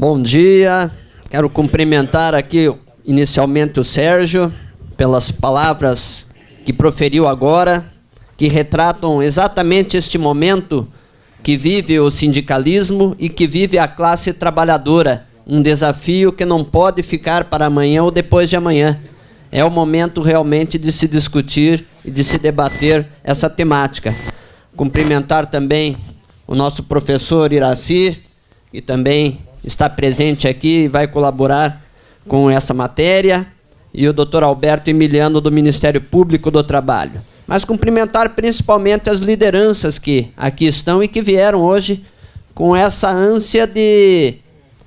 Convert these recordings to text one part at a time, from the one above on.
Bom dia, quero cumprimentar aqui inicialmente o Sérgio pelas palavras que proferiu agora, que retratam exatamente este momento que vive o sindicalismo e que vive a classe trabalhadora, um desafio que não pode ficar para amanhã ou depois de amanhã. É o momento realmente de se discutir e de se debater essa temática. Cumprimentar também o nosso professor Iraci, que também está presente aqui e vai colaborar com essa matéria, e o Dr. Alberto Emiliano, do Ministério Público do Trabalho. Mas cumprimentar principalmente as lideranças que aqui estão e que vieram hoje com essa ânsia de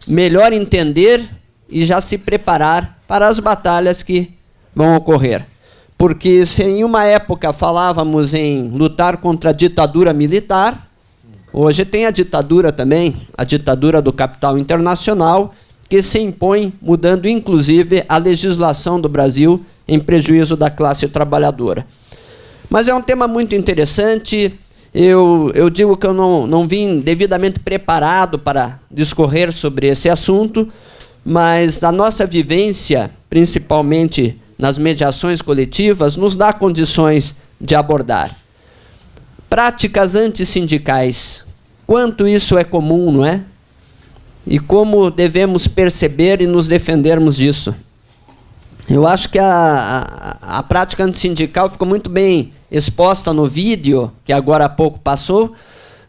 melhor entender e já se preparar para as batalhas que vão ocorrer. Porque se em uma época falávamos em lutar contra a ditadura militar, hoje tem a ditadura também, a ditadura do capital internacional, que se impõe, mudando inclusive a legislação do Brasil em prejuízo da classe trabalhadora. Mas é um tema muito interessante. Eu digo que eu não vim devidamente preparado para discorrer sobre esse assunto, mas a nossa vivência, principalmente nas mediações coletivas, nos dá condições de abordar. Práticas antissindicais, quanto isso é comum, não é? E como devemos perceber e nos defendermos disso. Eu acho que a prática antissindical ficou muito bem exposta no vídeo, que agora há pouco passou,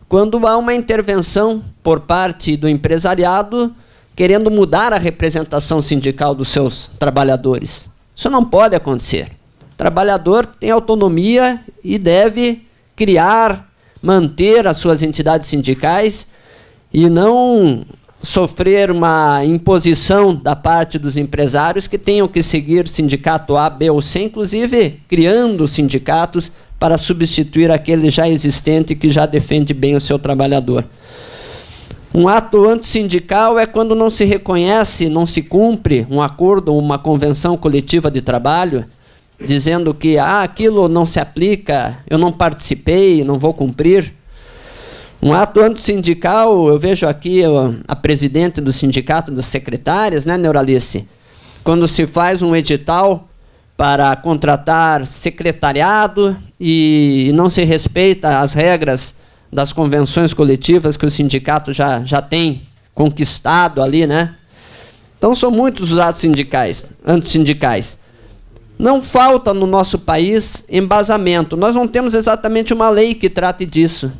quando há uma intervenção por parte do empresariado querendo mudar a representação sindical dos seus trabalhadores. Isso não pode acontecer. O trabalhador tem autonomia e deve criar, manter as suas entidades sindicais e não sofrer uma imposição da parte dos empresários que tenham que seguir sindicato A, B ou C, inclusive criando sindicatos para substituir aquele já existente que já defende bem o seu trabalhador. Um ato antissindical é quando não se reconhece, não se cumpre um acordo ou uma convenção coletiva de trabalho, dizendo que aquilo não se aplica, eu não participei, não vou cumprir. Um ato antissindical, eu vejo aqui a presidente do sindicato das secretárias, né, Neuralice? Quando se faz um edital para contratar secretariado e não se respeita as regras das convenções coletivas que o sindicato já tem conquistado ali, né? Então são muitos os atos antissindicais. Não falta no nosso país embasamento. Nós não temos exatamente uma lei que trate disso.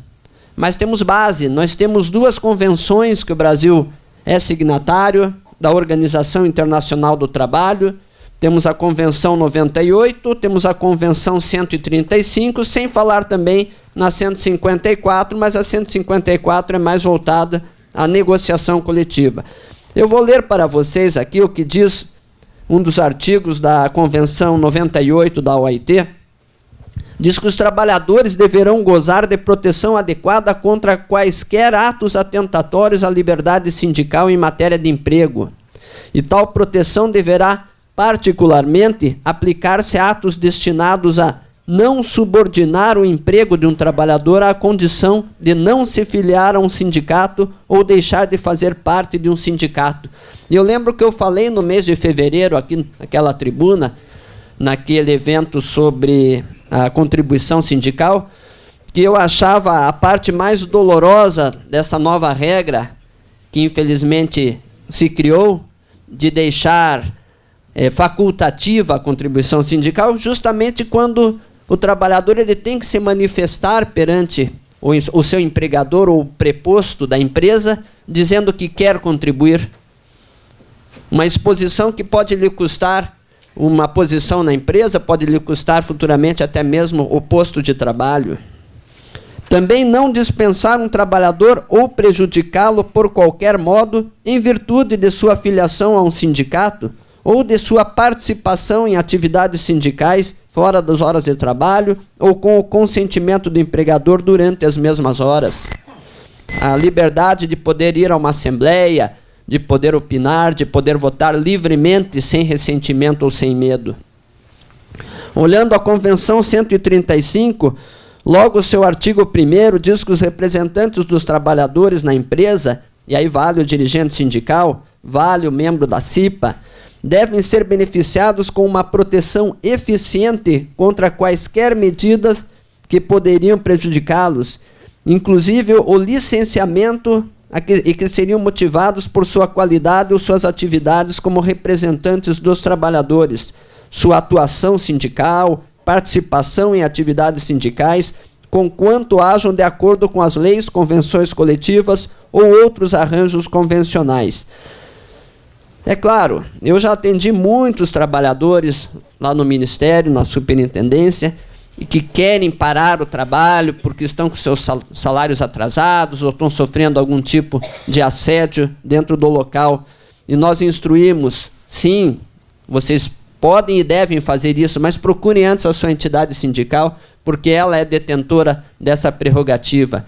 Mas temos base, nós temos duas convenções que o Brasil é signatário, da Organização Internacional do Trabalho, temos a Convenção 98, temos a Convenção 135, sem falar também na 154, mas a 154 é mais voltada à negociação coletiva. Eu vou ler para vocês aqui o que diz um dos artigos da Convenção 98 da OIT, diz que os trabalhadores deverão gozar de proteção adequada contra quaisquer atos atentatórios à liberdade sindical em matéria de emprego. E tal proteção deverá, particularmente, aplicar-se a atos destinados a não subordinar o emprego de um trabalhador à condição de não se filiar a um sindicato ou deixar de fazer parte de um sindicato. E eu lembro que eu falei no mês de fevereiro, aqui naquela tribuna, naquele evento sobre a contribuição sindical, que eu achava a parte mais dolorosa dessa nova regra, que infelizmente se criou, de deixar facultativa a contribuição sindical, justamente quando o trabalhador ele tem que se manifestar perante o seu empregador ou preposto da empresa, dizendo que quer contribuir. Uma exposição que pode lhe custar uma posição na empresa, pode lhe custar futuramente até mesmo o posto de trabalho. Também não dispensar um trabalhador ou prejudicá-lo por qualquer modo em virtude de sua filiação a um sindicato ou de sua participação em atividades sindicais fora das horas de trabalho ou com o consentimento do empregador durante as mesmas horas. A liberdade de poder ir a uma assembleia, de poder opinar, de poder votar livremente, sem ressentimento ou sem medo. Olhando a Convenção 135, logo o seu artigo 1º diz que os representantes dos trabalhadores na empresa e aí vale o dirigente sindical, vale o membro da CIPA, devem ser beneficiados com uma proteção eficiente contra quaisquer medidas que poderiam prejudicá-los, inclusive o licenciamento e que seriam motivados por sua qualidade ou suas atividades como representantes dos trabalhadores, sua atuação sindical, participação em atividades sindicais, conquanto hajam de acordo com as leis, convenções coletivas ou outros arranjos convencionais. É claro, eu já atendi muitos trabalhadores lá no Ministério, na Superintendência, e que querem parar o trabalho porque estão com seus salários atrasados ou estão sofrendo algum tipo de assédio dentro do local. E nós instruímos, sim, vocês podem e devem fazer isso, mas procurem antes a sua entidade sindical, porque ela é detentora dessa prerrogativa.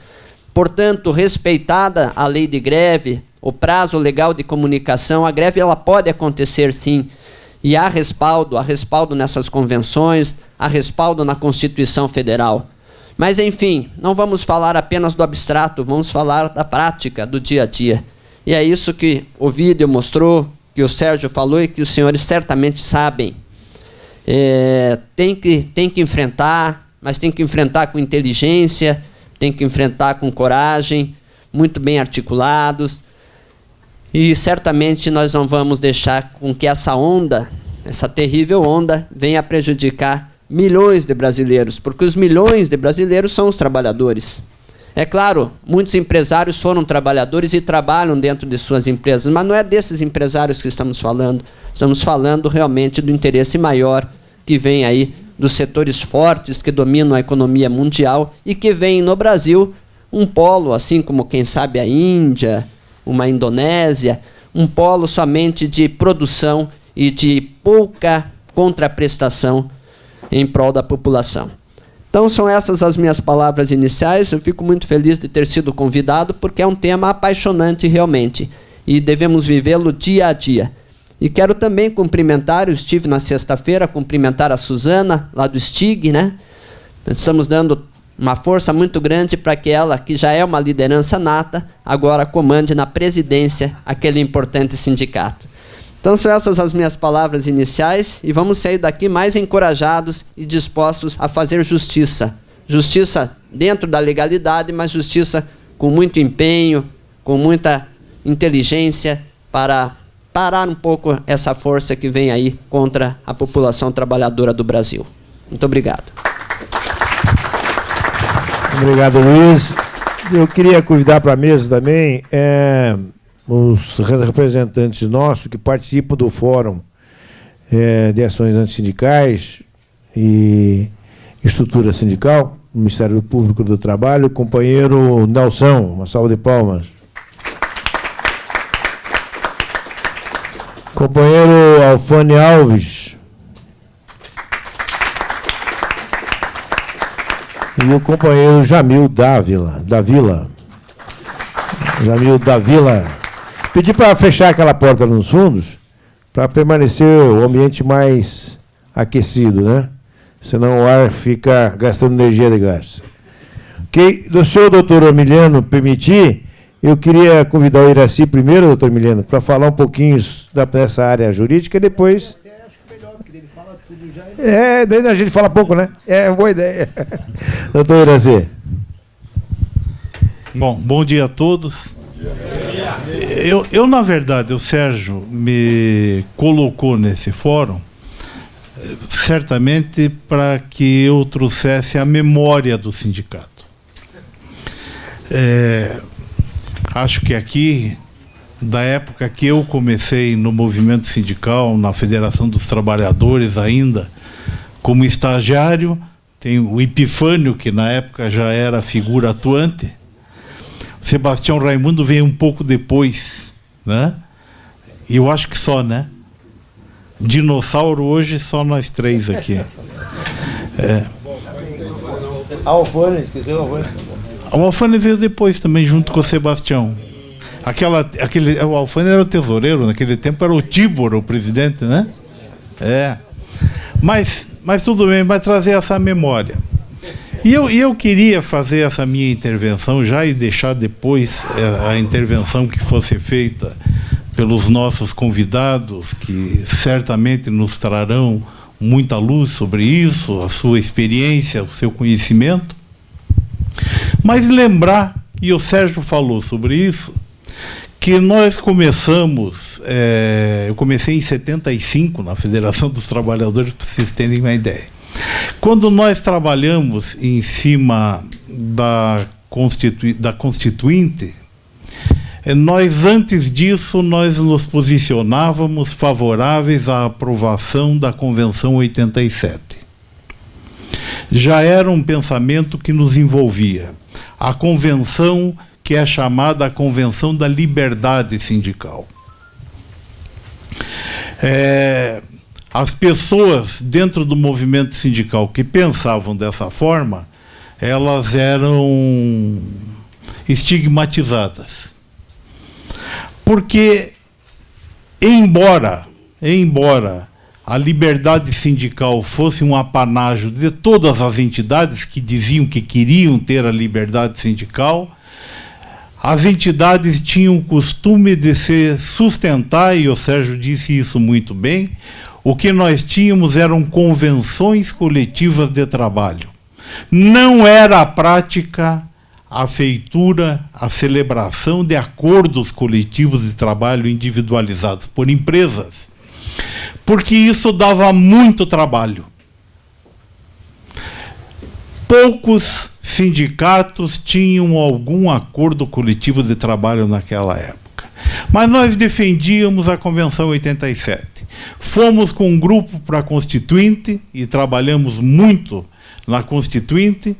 Portanto, respeitada a lei de greve, o prazo legal de comunicação, a greve ela pode acontecer sim, e há respaldo nessas convenções, há respaldo na Constituição Federal. Mas, enfim, não vamos falar apenas do abstrato, vamos falar da prática, do dia a dia. E é isso que o vídeo mostrou, que o Sérgio falou e que os senhores certamente sabem. Tem que enfrentar, mas tem que enfrentar com inteligência, tem que enfrentar com coragem, muito bem articulados. E certamente nós não vamos deixar com que essa onda, essa terrível onda, venha prejudicar milhões de brasileiros, porque os milhões de brasileiros são os trabalhadores. É claro, muitos empresários foram trabalhadores e trabalham dentro de suas empresas, mas não é desses empresários que estamos falando realmente do interesse maior que vem aí dos setores fortes que dominam a economia mundial e que vem no Brasil um polo, assim como quem sabe a Índia, uma Indonésia, um polo somente de produção e de pouca contraprestação em prol da população. Então são essas as minhas palavras iniciais. Eu fico muito feliz de ter sido convidado, porque é um tema apaixonante realmente, e devemos vivê-lo dia a dia. E quero também cumprimentar, eu estive na sexta-feira, cumprimentar a Suzana, lá do STIG, né? Nós estamos dando uma força muito grande para que ela, que já é uma liderança nata, agora comande na presidência aquele importante sindicato. Então são essas as minhas palavras iniciais e vamos sair daqui mais encorajados e dispostos a fazer justiça. Justiça dentro da legalidade, mas justiça com muito empenho, com muita inteligência para parar um pouco essa força que vem aí contra a população trabalhadora do Brasil. Muito obrigado. Obrigado, Luiz. Eu queria convidar para a mesa também os representantes nossos que participam do Fórum de Ações Antissindicais e Estrutura Sindical, do Ministério Público do Trabalho, o companheiro Nelson, uma salva de palmas. Companheiro Alfane Alves. E o companheiro Jamil Dávila. Jamil Dávila. Pedi para fechar aquela porta nos fundos, para permanecer o ambiente mais aquecido, né? Senão o ar fica gastando energia de gás. Ok? Do senhor doutor Emiliano permitir, eu queria convidar o Iraci primeiro, doutor Emiliano, para falar um pouquinho dessa área jurídica e depois... Acho que melhor, porque ele fala tudo já. Daí a gente fala pouco, né? Boa ideia. Doutor Iraci. Bom dia a todos. Na verdade, o Sérgio me colocou nesse fórum certamente para que eu trouxesse a memória do sindicato. Acho que aqui, da época que eu comecei no movimento sindical, na Federação dos Trabalhadores ainda, como estagiário, tem o Epifânio, que na época já era figura atuante. Sebastião Raimundo veio um pouco depois, né? Eu acho que só, né? Dinossauro hoje, só nós três aqui. Alfane, esqueceu o Alfane. O Alfane veio depois também, junto com o Sebastião. O Alfane era o tesoureiro, naquele tempo era o Tibor, o presidente, né? Mas tudo bem, vai trazer essa memória. E eu queria fazer essa minha intervenção já e deixar depois a intervenção que fosse feita pelos nossos convidados, que certamente nos trarão muita luz sobre isso, a sua experiência, o seu conhecimento. Mas lembrar, e o Sérgio falou sobre isso, que nós começamos, eu comecei em 75 na Federação dos Trabalhadores, para vocês terem uma ideia. Quando nós trabalhamos em cima da Constituinte, nós, antes disso, nós nos posicionávamos favoráveis à aprovação da Convenção 87. Já era um pensamento que nos envolvia. A convenção que é chamada a Convenção da Liberdade Sindical. As pessoas dentro do movimento sindical que pensavam dessa forma, elas eram estigmatizadas. Porque, embora a liberdade sindical fosse um apanágio de todas as entidades que diziam que queriam ter a liberdade sindical, as entidades tinham o costume de se sustentar, e o Sérgio disse isso muito bem. O que nós tínhamos eram convenções coletivas de trabalho. Não era a prática, a feitura, a celebração de acordos coletivos de trabalho individualizados por empresas, porque isso dava muito trabalho. Poucos sindicatos tinham algum acordo coletivo de trabalho naquela época. Mas nós defendíamos a Convenção 87. Fomos com um grupo para a Constituinte e trabalhamos muito na Constituinte,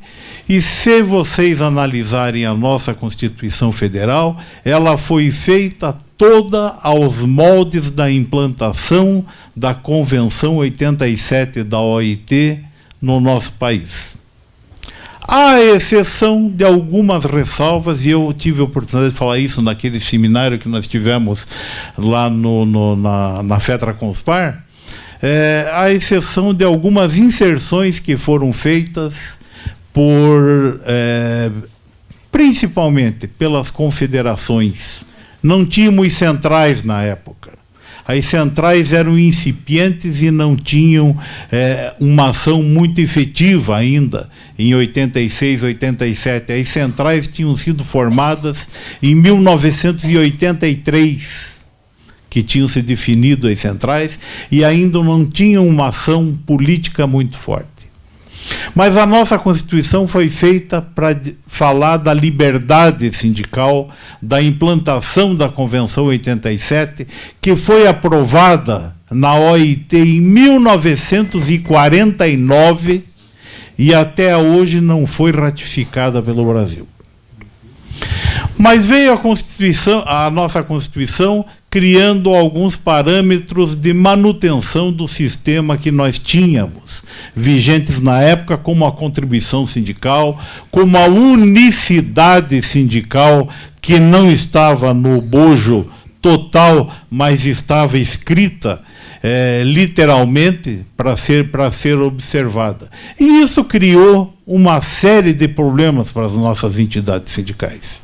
e se vocês analisarem a nossa Constituição Federal, ela foi feita toda aos moldes da implantação da Convenção 87 da OIT no nosso país. À exceção de algumas ressalvas, e eu tive a oportunidade de falar isso naquele seminário que nós tivemos lá na FETRA Conspar, à exceção de algumas inserções que foram feitas principalmente pelas confederações. Não tínhamos centrais na época. As centrais eram incipientes e não tinham uma ação muito efetiva ainda, em 86, 87. As centrais tinham sido formadas em 1983, que tinham se definido as centrais, e ainda não tinham uma ação política muito forte. Mas a nossa Constituição foi feita para falar da liberdade sindical, da implantação da Convenção 87, que foi aprovada na OIT em 1949 e até hoje não foi ratificada pelo Brasil. Mas veio a nossa Constituição criando alguns parâmetros de manutenção do sistema que nós tínhamos, vigentes na época, como a contribuição sindical, como a unicidade sindical, que não estava no bojo total, mas estava escrita literalmente para ser observada. E isso criou uma série de problemas para as nossas entidades sindicais.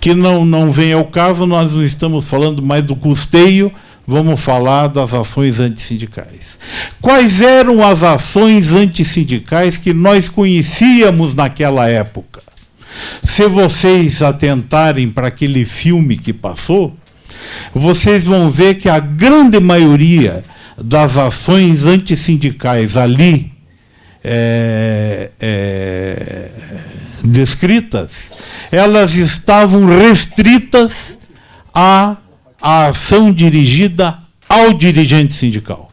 Que não vem ao caso, nós não estamos falando mais do custeio, vamos falar das ações antissindicais. Quais eram as ações antissindicais que nós conhecíamos naquela época? Se vocês atentarem para aquele filme que passou, vocês vão ver que a grande maioria das ações antissindicais ali descritas, elas estavam restritas à ação dirigida ao dirigente sindical.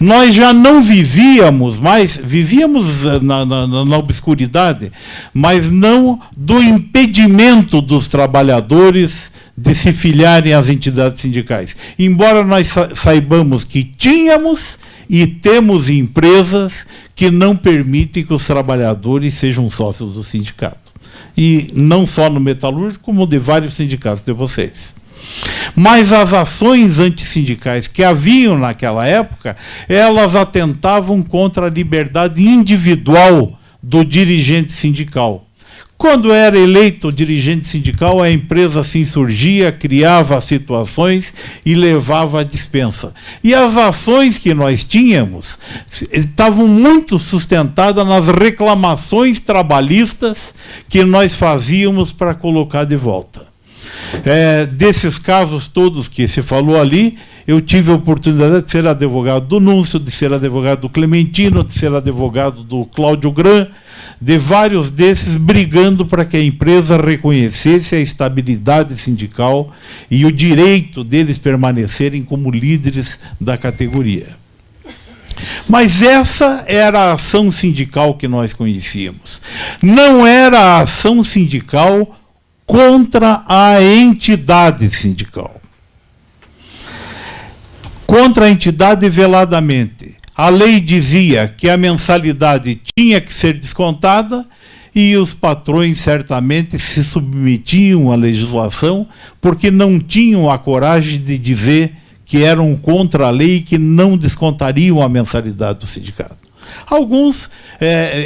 Nós já não vivíamos mais, vivíamos na obscuridade, mas não do impedimento dos trabalhadores de se filiarem às entidades sindicais. Embora nós saibamos que tínhamos e temos empresas que não permitem que os trabalhadores sejam sócios do sindicato. E não só no metalúrgico, como de vários sindicatos de vocês. Mas as ações antissindicais que haviam naquela época, elas atentavam contra a liberdade individual do dirigente sindical. Quando era eleito dirigente sindical, a empresa se insurgia, criava situações e levava à dispensa. E as ações que nós tínhamos estavam muito sustentadas nas reclamações trabalhistas que nós fazíamos para colocar de volta. Desses casos todos que se falou ali, eu tive a oportunidade de ser advogado do Núncio, de ser advogado do Clementino, de ser advogado do Cláudio Gran, de vários desses brigando para que a empresa reconhecesse a estabilidade sindical e o direito deles permanecerem como líderes da categoria. Mas essa era a ação sindical que nós conhecíamos. Não era a ação sindical contra a entidade sindical. Contra a entidade veladamente. A lei dizia que a mensalidade tinha que ser descontada e os patrões certamente se submetiam à legislação porque não tinham a coragem de dizer que eram contra a lei e que não descontariam a mensalidade do sindicato. Alguns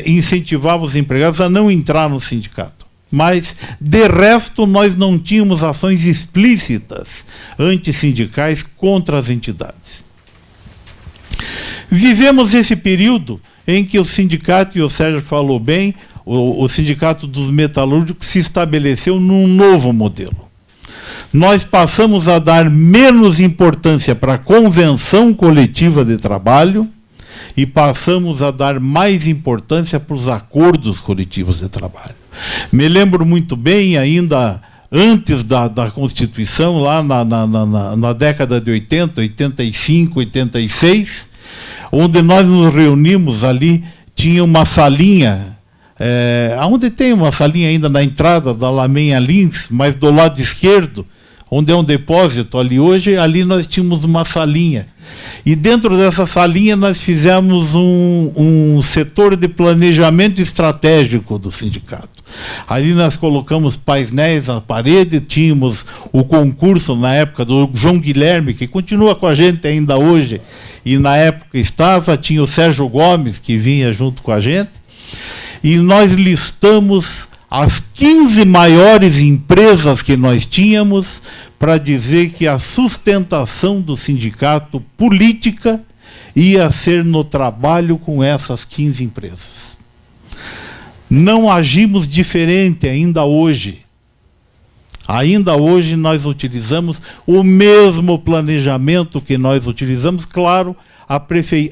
incentivavam os empregados a não entrar no sindicato. Mas, de resto, nós não tínhamos ações explícitas antissindicais contra as entidades. Vivemos esse período em que o sindicato, e o Sérgio falou bem, o sindicato dos metalúrgicos se estabeleceu num novo modelo. Nós passamos a dar menos importância para a convenção coletiva de trabalho e passamos a dar mais importância para os acordos coletivos de trabalho. Me lembro muito bem, ainda antes da Constituição, lá na década de 80, 85, 86, onde nós nos reunimos ali, tinha uma salinha, onde tem uma salinha ainda na entrada da Lamenha Lins, mas do lado esquerdo, onde é um depósito ali hoje, ali nós tínhamos uma salinha. E dentro dessa salinha nós fizemos um setor de planejamento estratégico do sindicato. Ali nós colocamos painéis na parede, tínhamos o concurso na época do João Guilherme, que continua com a gente ainda hoje, e na época tinha o Sérgio Gomes, que vinha junto com a gente, e nós listamos as 15 maiores empresas que nós tínhamos para dizer que a sustentação do sindicato política ia ser no trabalho com essas 15 empresas. Não agimos diferente ainda hoje. Ainda hoje nós utilizamos o mesmo planejamento que nós utilizamos, claro,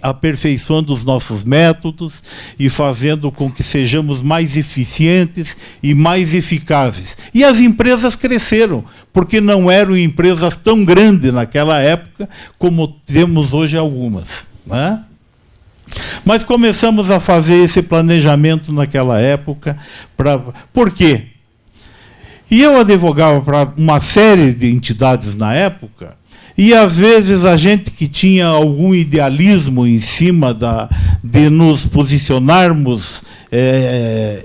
aperfeiçoando os nossos métodos e fazendo com que sejamos mais eficientes e mais eficazes. E as empresas cresceram, porque não eram empresas tão grandes naquela época como temos hoje algumas, né? Mas começamos a fazer esse planejamento naquela época. Por quê? E eu advogava para uma série de entidades na época, e às vezes a gente que tinha algum idealismo em cima de nos posicionarmos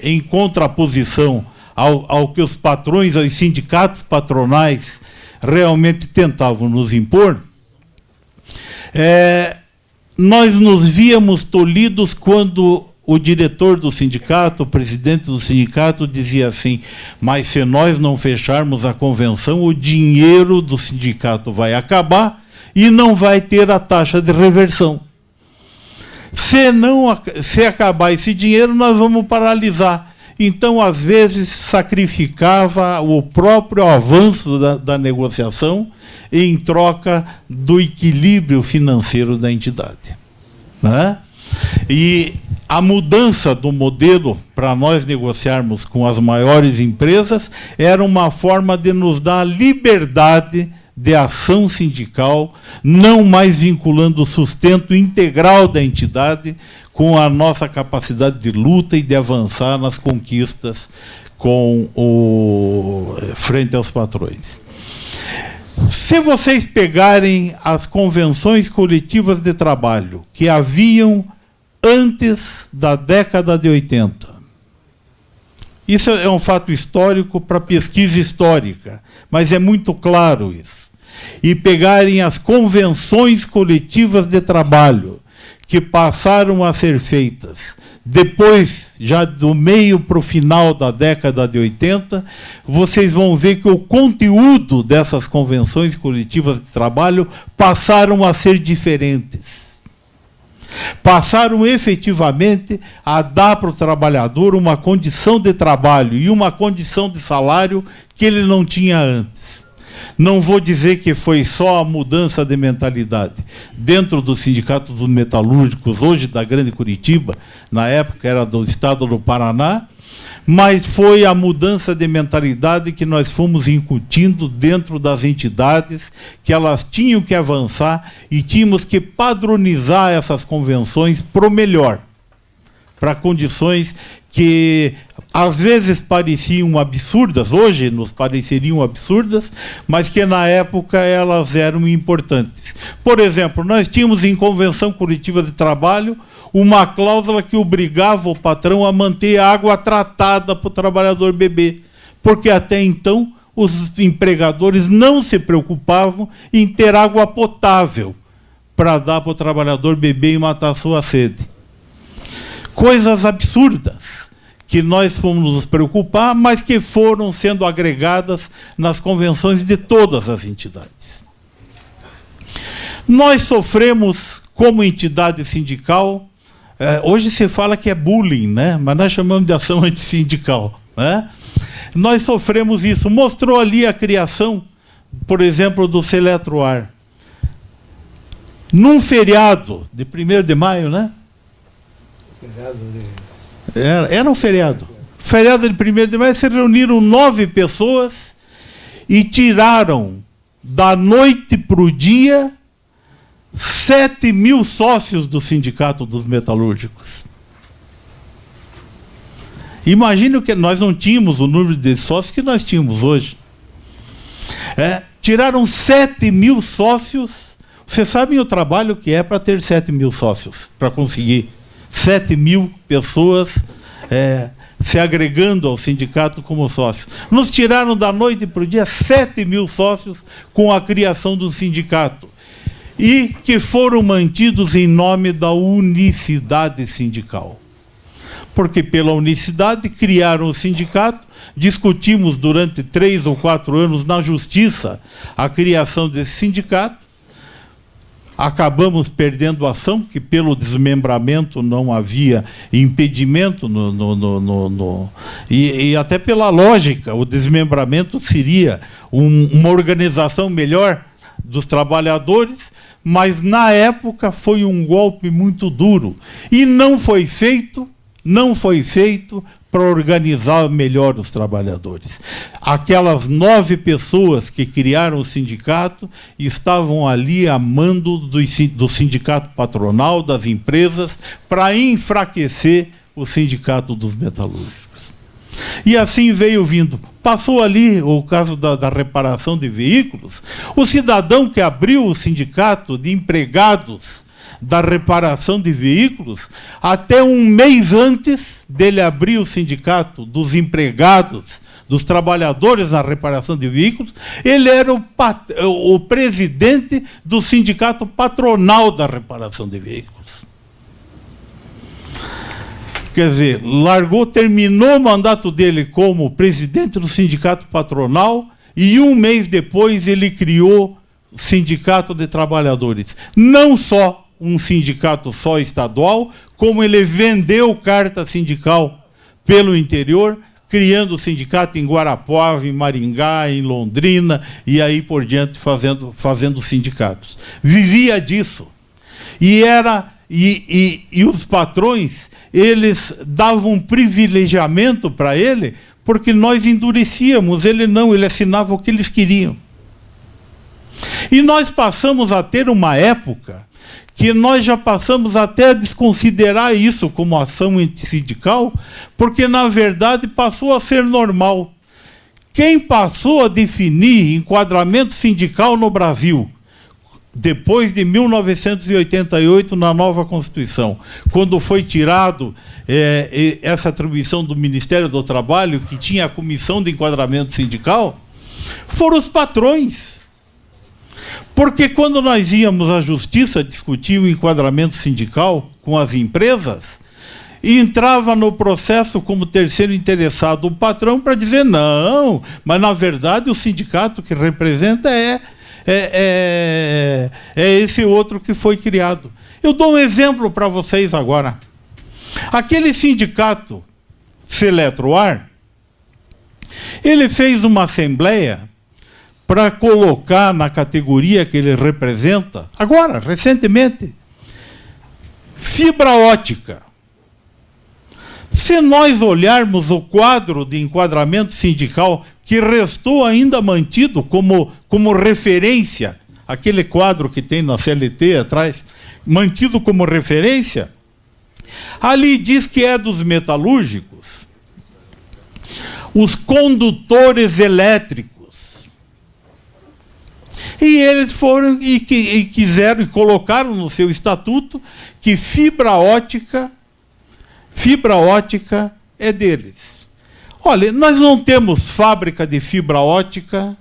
em contraposição ao que os patrões, aos sindicatos patronais realmente tentavam nos impor, nós nos víamos tolhidos quando o diretor do sindicato, o presidente do sindicato dizia assim: mas se nós não fecharmos a convenção, o dinheiro do sindicato vai acabar e não vai ter a taxa de reversão. Se acabar esse dinheiro, nós vamos paralisar. Então, às vezes, sacrificava o próprio avanço da negociação em troca do equilíbrio financeiro da entidade, né? E a mudança do modelo para nós negociarmos com as maiores empresas era uma forma de nos dar liberdade de ação sindical, não mais vinculando o sustento integral da entidade com a nossa capacidade de luta e de avançar nas conquistas frente aos patrões. Se vocês pegarem as convenções coletivas de trabalho que haviam antes da década de 80, isso é um fato histórico para pesquisa histórica, mas é muito claro isso. e pegarem as convenções coletivas de trabalho que passaram a ser feitas depois, já do meio para o final da década de 80, vocês vão ver que o conteúdo dessas convenções coletivas de trabalho passaram a ser diferentes. Passaram efetivamente a dar para o trabalhador uma condição de trabalho e uma condição de salário que ele não tinha antes. Não vou dizer que foi só a mudança de mentalidade. Dentro do Sindicato dos Metalúrgicos, hoje da Grande Curitiba, na época era do estado do Paraná, mas foi a mudança de mentalidade que nós fomos incutindo dentro das entidades, que elas tinham que avançar e tínhamos que padronizar essas convenções para o melhor, para condições que às vezes pareciam absurdas, hoje nos pareceriam absurdas, mas que na época elas eram importantes. Por exemplo, nós tínhamos em convenção coletiva de trabalho uma cláusula que obrigava o patrão a manter água tratada para o trabalhador beber, porque até então os empregadores não se preocupavam em ter água potável para dar para o trabalhador beber e matar a sua sede. Coisas absurdas que nós fomos nos preocupar, mas que foram sendo agregadas nas convenções de todas as entidades. Nós sofremos, como entidade sindical, hoje se fala que é bullying, né? Mas nós chamamos de ação antissindical, né? Nós sofremos isso. Mostrou ali a criação, por exemplo, do Seletroar. Num feriado de 1º de maio, né? Era um feriado. Feriado de 1º de maio, se reuniram 9 pessoas e tiraram da noite para o dia 7.000 sócios do Sindicato dos Metalúrgicos. Imagine que nós não tínhamos o número de sócios que nós tínhamos hoje. Tiraram 7.000 sócios. Vocês sabem o trabalho que é para ter 7.000 sócios, para conseguir 7.000 pessoas se agregando ao sindicato como sócios. Nos tiraram da noite para o dia 7.000 sócios com a criação do sindicato, e que foram mantidos em nome da unicidade sindical. Porque pela unicidade criaram o sindicato, discutimos durante 3 ou 4 anos na justiça a criação desse sindicato, acabamos perdendo a ação, que pelo desmembramento não havia impedimento, e até pela lógica, o desmembramento seria uma organização melhor dos trabalhadores, mas na época foi um golpe muito duro, e não foi feito para organizar melhor os trabalhadores. Aquelas 9 pessoas que criaram o sindicato estavam ali a mando do sindicato patronal, das empresas, para enfraquecer o sindicato dos metalúrgicos. E assim veio vindo. Passou ali o caso da reparação de veículos. O cidadão que abriu o sindicato de empregados da reparação de veículos, até um mês antes dele abrir o sindicato dos empregados, dos trabalhadores na reparação de veículos, ele era o presidente do sindicato patronal da reparação de veículos. Quer dizer, terminou o mandato dele como presidente do sindicato patronal e um mês depois ele criou o sindicato de trabalhadores. Não só um sindicato só estadual, como ele vendeu carta sindical pelo interior, criando o sindicato em Guarapuava, em Maringá, em Londrina, e aí por diante fazendo sindicatos. Vivia disso. E os patrões, eles davam um privilegiamento para ele, porque nós endurecíamos, ele assinava o que eles queriam. E nós passamos a ter uma época que nós já passamos até a desconsiderar isso como ação antissindical, porque, na verdade, passou a ser normal. Quem passou a definir enquadramento sindical no Brasil, depois de 1988, na nova Constituição, quando foi tirado essa atribuição do Ministério do Trabalho, que tinha a Comissão de Enquadramento Sindical, foram os patrões. Porque quando nós íamos à justiça discutir o enquadramento sindical com as empresas, entrava no processo como terceiro interessado o patrão para dizer não, mas na verdade o sindicato que representa é esse outro que foi criado. Eu dou um exemplo para vocês agora. Aquele sindicato Seletroar, ele fez uma assembleia para colocar na categoria que ele representa, agora, recentemente, fibra ótica. Se nós olharmos o quadro de enquadramento sindical que restou ainda mantido como referência, aquele quadro que tem na CLT atrás, mantido como referência, ali diz que é dos metalúrgicos, os condutores elétricos. E eles foram e quiseram e colocaram no seu estatuto que fibra ótica é deles. Olha, nós não temos fábrica de fibra ótica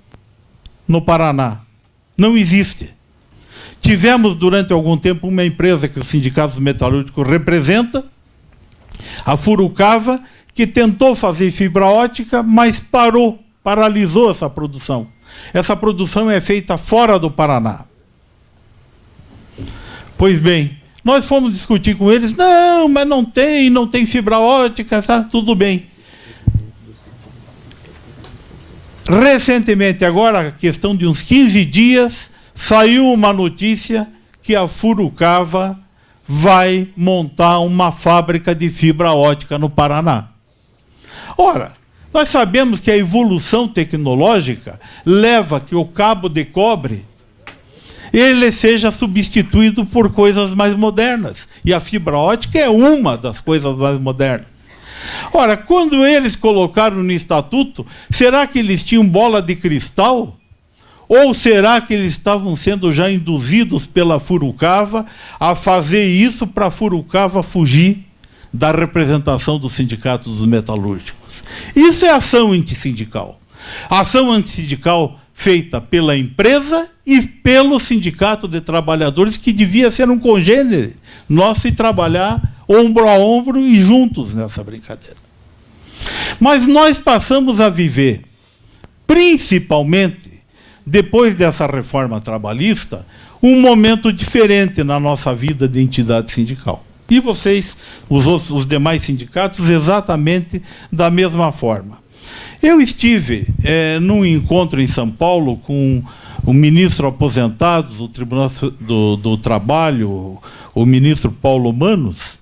no Paraná. Não existe. Tivemos durante algum tempo uma empresa que o Sindicato Metalúrgico representa, a Furukawa, que tentou fazer fibra ótica, mas paralisou essa produção. Essa produção é feita fora do Paraná. Pois bem, nós fomos discutir com eles, não, mas não tem fibra ótica, tá? Tudo bem. Recentemente, agora, questão de uns 15 dias, saiu uma notícia que a Furukawa vai montar uma fábrica de fibra ótica no Paraná. Ora, nós sabemos que a evolução tecnológica leva que o cabo de cobre ele seja substituído por coisas mais modernas. E a fibra ótica é uma das coisas mais modernas. Ora, quando eles colocaram no estatuto, será que eles tinham bola de cristal? Ou será que eles estavam sendo já induzidos pela Furukawa a fazer isso para a Furukawa fugir da representação do Sindicato dos Metalúrgicos? Isso é ação antissindical. Ação antissindical feita pela empresa e pelo Sindicato de Trabalhadores, que devia ser um congênere nosso e trabalhar ombro a ombro e juntos nessa brincadeira. Mas nós passamos a viver, principalmente depois dessa reforma trabalhista, um momento diferente na nossa vida de entidade sindical. E vocês, os demais sindicatos, exatamente da mesma forma. Eu estive num encontro em São Paulo com o ministro aposentado do Tribunal do Trabalho, o ministro Paulo Manos,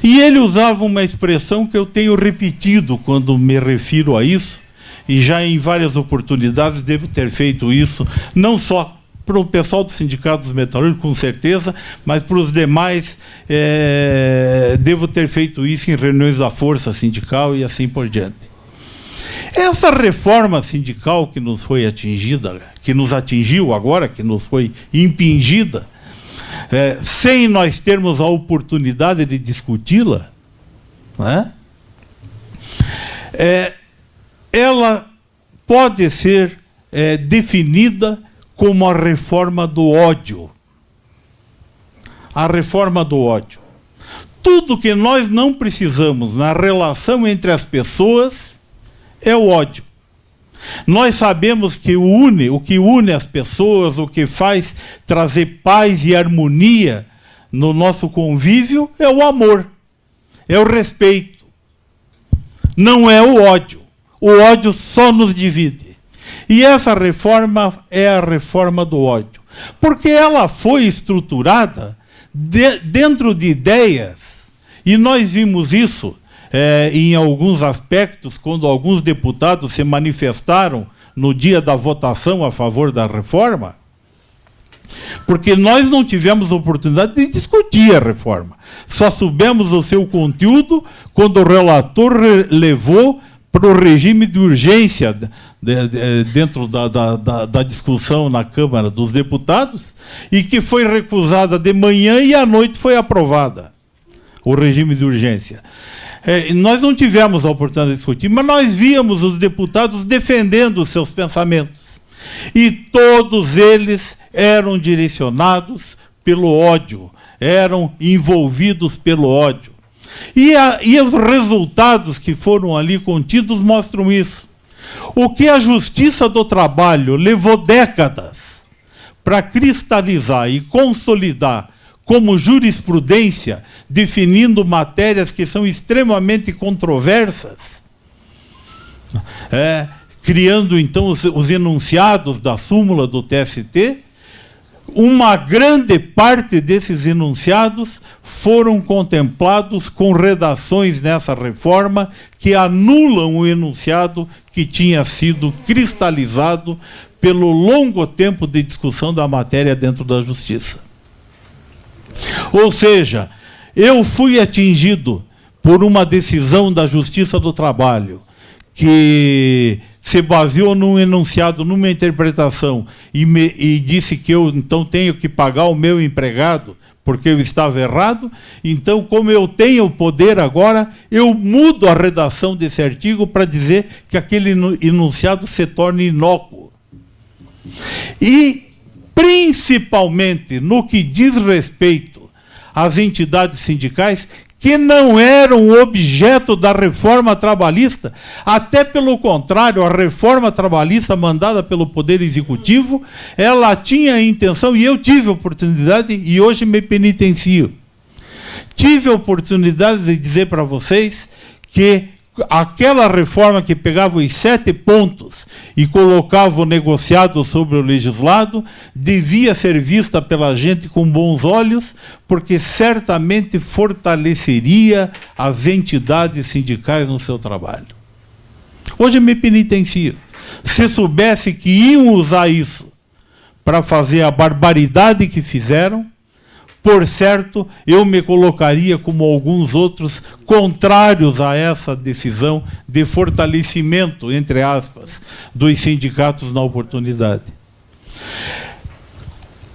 e ele usava uma expressão que eu tenho repetido quando me refiro a isso, e já em várias oportunidades devo ter feito isso, não só para o pessoal do Sindicato dos Metalúrgicos, com certeza, mas para os demais, devo ter feito isso em reuniões da Força Sindical e assim por diante. Essa reforma sindical que nos foi atingida, que nos atingiu agora, que nos foi impingida, sem nós termos a oportunidade de discuti-la, né? Ela pode ser definida como a reforma do ódio. A reforma do ódio. Tudo que nós não precisamos na relação entre as pessoas é o ódio. Nós sabemos que o que une as pessoas, o que faz trazer paz e harmonia no nosso convívio é o amor, é o respeito. Não é o ódio. O ódio só nos divide. E essa reforma é a reforma do ódio. Porque ela foi estruturada dentro de ideias, e nós vimos isso em alguns aspectos, quando alguns deputados se manifestaram no dia da votação a favor da reforma, porque nós não tivemos oportunidade de discutir a reforma. Só soubemos o seu conteúdo quando o relator levou para o regime de urgência dentro da discussão na Câmara dos Deputados, e que foi recusada de manhã e à noite foi aprovada o regime de urgência. Nós não tivemos a oportunidade de discutir, mas nós víamos os deputados defendendo os seus pensamentos. E todos eles eram direcionados pelo ódio, eram envolvidos pelo ódio. E os resultados que foram ali contidos mostram isso. O que a Justiça do Trabalho levou décadas para cristalizar e consolidar como jurisprudência, definindo matérias que são extremamente controversas, criando então os enunciados da súmula do TST, uma grande parte desses enunciados foram contemplados com redações nessa reforma que anulam o enunciado que tinha sido cristalizado pelo longo tempo de discussão da matéria dentro da Justiça. Ou seja, eu fui atingido por uma decisão da Justiça do Trabalho que se baseou num enunciado, numa interpretação, e disse que eu então tenho que pagar o meu empregado porque eu estava errado. Então, como eu tenho o poder agora, eu mudo a redação desse artigo para dizer que aquele enunciado se torne inócuo. E, principalmente, no que diz respeito às entidades sindicais, que não eram objeto da reforma trabalhista, até pelo contrário, a reforma trabalhista mandada pelo Poder Executivo, ela tinha a intenção, e eu tive a oportunidade, e hoje me penitencio, tive a oportunidade de dizer para vocês que aquela reforma que pegava os 7 pontos e colocava o negociado sobre o legislado devia ser vista pela gente com bons olhos, porque certamente fortaleceria as entidades sindicais no seu trabalho. Hoje me penitencio. Se soubesse que iam usar isso para fazer a barbaridade que fizeram, por certo, eu me colocaria como alguns outros contrários a essa decisão de fortalecimento, entre aspas, dos sindicatos na oportunidade.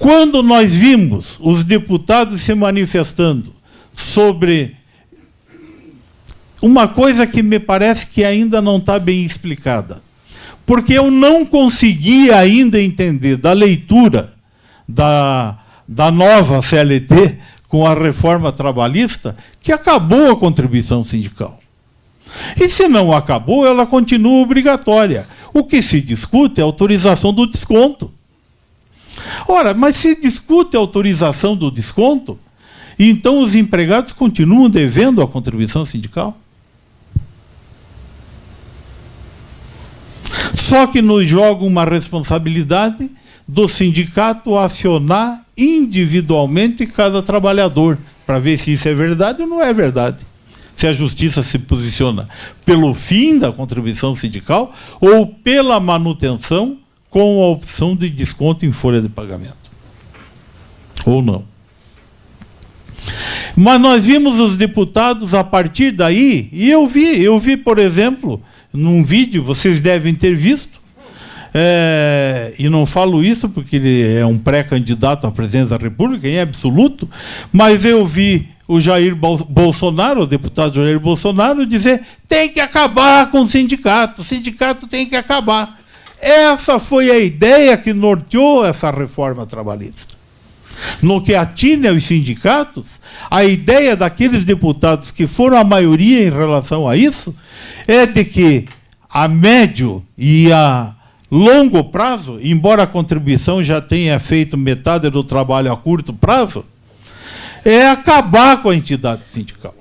Quando nós vimos os deputados se manifestando sobre uma coisa que me parece que ainda não está bem explicada, porque eu não conseguia ainda entender da leitura da nova CLT com a reforma trabalhista, que acabou a contribuição sindical. E se não acabou, ela continua obrigatória. O que se discute é a autorização do desconto. Ora, mas se discute a autorização do desconto, então os empregados continuam devendo a contribuição sindical? Só que nos joga uma responsabilidade do sindicato acionar individualmente cada trabalhador, para ver se isso é verdade ou não é verdade. Se a Justiça se posiciona pelo fim da contribuição sindical ou pela manutenção com a opção de desconto em folha de pagamento. Ou não. Mas nós vimos os deputados a partir daí, e eu vi, por exemplo, num vídeo, vocês devem ter visto, e não falo isso porque ele é um pré-candidato à presidência da República, em absoluto, mas eu vi o Jair Bolsonaro, o deputado Jair Bolsonaro, dizer: tem que acabar com o sindicato tem que acabar. Essa foi a ideia que norteou essa reforma trabalhista. No que atinge aos sindicatos, a ideia daqueles deputados que foram a maioria em relação a isso é de que a médio e a longo prazo, embora a contribuição já tenha feito metade do trabalho a curto prazo, é acabar com a entidade sindical.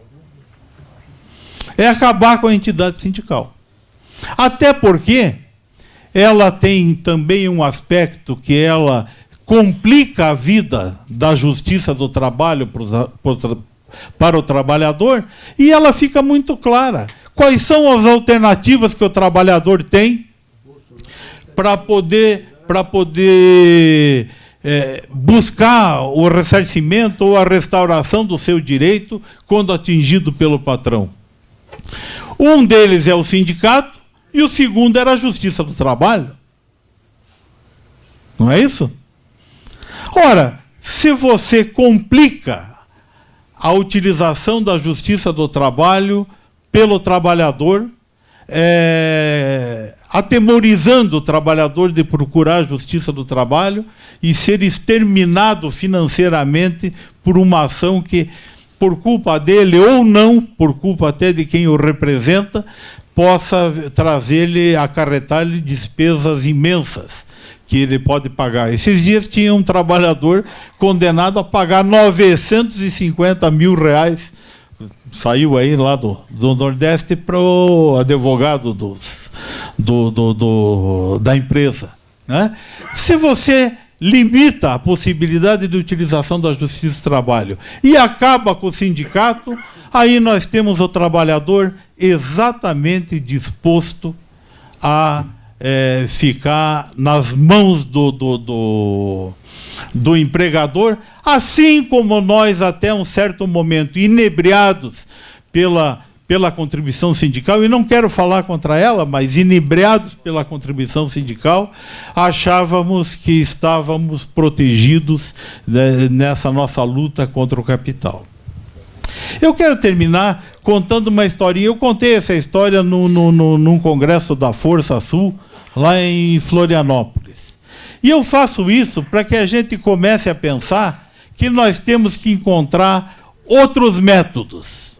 É acabar com a entidade sindical. Até porque ela tem também um aspecto que ela complica a vida da Justiça do Trabalho para o trabalhador, e ela fica muito clara. Quais são as alternativas que o trabalhador tem para poder buscar o ressarcimento ou a restauração do seu direito quando atingido pelo patrão? Um deles é o sindicato e o segundo era a Justiça do Trabalho. Não é isso? Ora, se você complica a utilização da Justiça do Trabalho pelo trabalhador, atemorizando o trabalhador de procurar a justiça do trabalho e ser exterminado financeiramente por uma ação que, por culpa dele ou não, por culpa até de quem o representa, possa trazer-lhe, acarretar-lhe despesas imensas que ele pode pagar. Esses dias tinha um trabalhador condenado a pagar 950 mil reais, saiu aí lá do Nordeste, para o advogado da empresa, né? Se você limita a possibilidade de utilização da justiça do trabalho e acaba com o sindicato, aí nós temos o trabalhador exatamente disposto a ficar nas mãos do empregador, assim como nós, até um certo momento, inebriados pela contribuição sindical, e não quero falar contra ela, mas inebriados pela contribuição sindical, achávamos que estávamos protegidos, né, nessa nossa luta contra o capital. Eu quero terminar contando uma historinha. Eu contei essa história num congresso da Força Sul, lá em Florianópolis. E eu faço isso para que a gente comece a pensar que nós temos que encontrar outros métodos.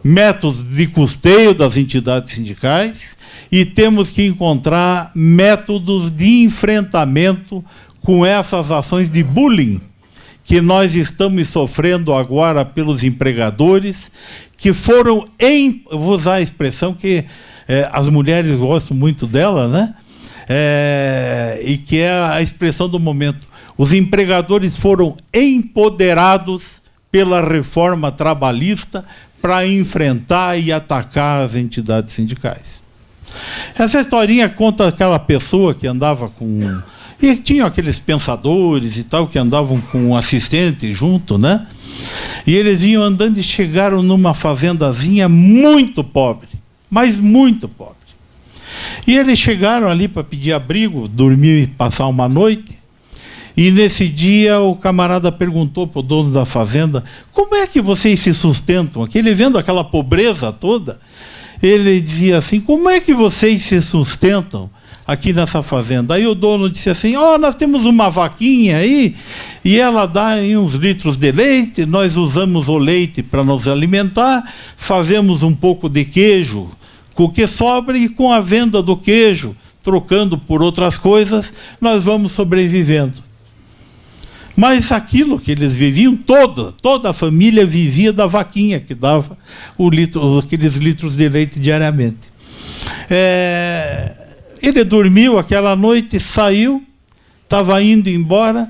Métodos de custeio das entidades sindicais, e temos que encontrar métodos de enfrentamento com essas ações de bullying que nós estamos sofrendo agora pelos empregadores, que foram, eu vou usar a expressão que as mulheres gostam muito dela, né? E que é a expressão do momento. Os empregadores foram empoderados pela reforma trabalhista para enfrentar e atacar as entidades sindicais. Essa historinha conta aquela pessoa que andava com... E tinham aqueles pensadores e tal, que andavam com um assistente junto, né? E eles iam andando e chegaram numa fazendazinha muito pobre, mas muito pobre. E eles chegaram ali para pedir abrigo, dormir e passar uma noite. E nesse dia o camarada perguntou para o dono da fazenda: como é que vocês se sustentam aqui? Ele vendo aquela pobreza toda, ele dizia assim: como é que vocês se sustentam aqui nessa fazenda? Aí o dono disse assim: nós temos uma vaquinha aí, e ela dá aí uns litros de leite, nós usamos o leite para nos alimentar, fazemos um pouco de queijo com o que sobra, e com a venda do queijo, trocando por outras coisas, nós vamos sobrevivendo. Mas aquilo que eles viviam, toda a família vivia da vaquinha que dava aqueles litros de leite diariamente. Ele dormiu aquela noite, saiu, estava indo embora.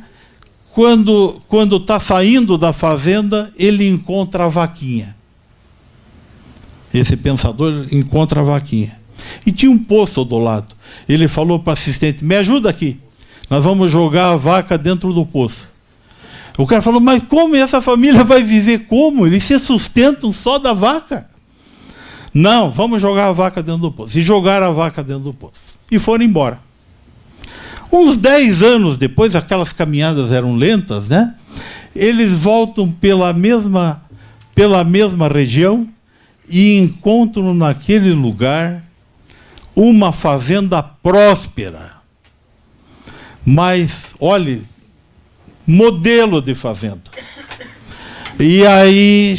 Quando está saindo da fazenda, ele encontra a vaquinha. Esse pensador encontra a vaquinha. E tinha um poço do lado. Ele falou para o assistente: me ajuda aqui, nós vamos jogar a vaca dentro do poço. O cara falou: mas como essa família vai viver como? Eles se sustentam só da vaca. Não, vamos jogar a vaca dentro do poço. E jogaram a vaca dentro do poço. E foram embora. Uns 10 anos depois, aquelas caminhadas eram lentas, né? Eles voltam pela mesma região e encontram naquele lugar uma fazenda próspera. Mas, olhe, modelo de fazenda. E aí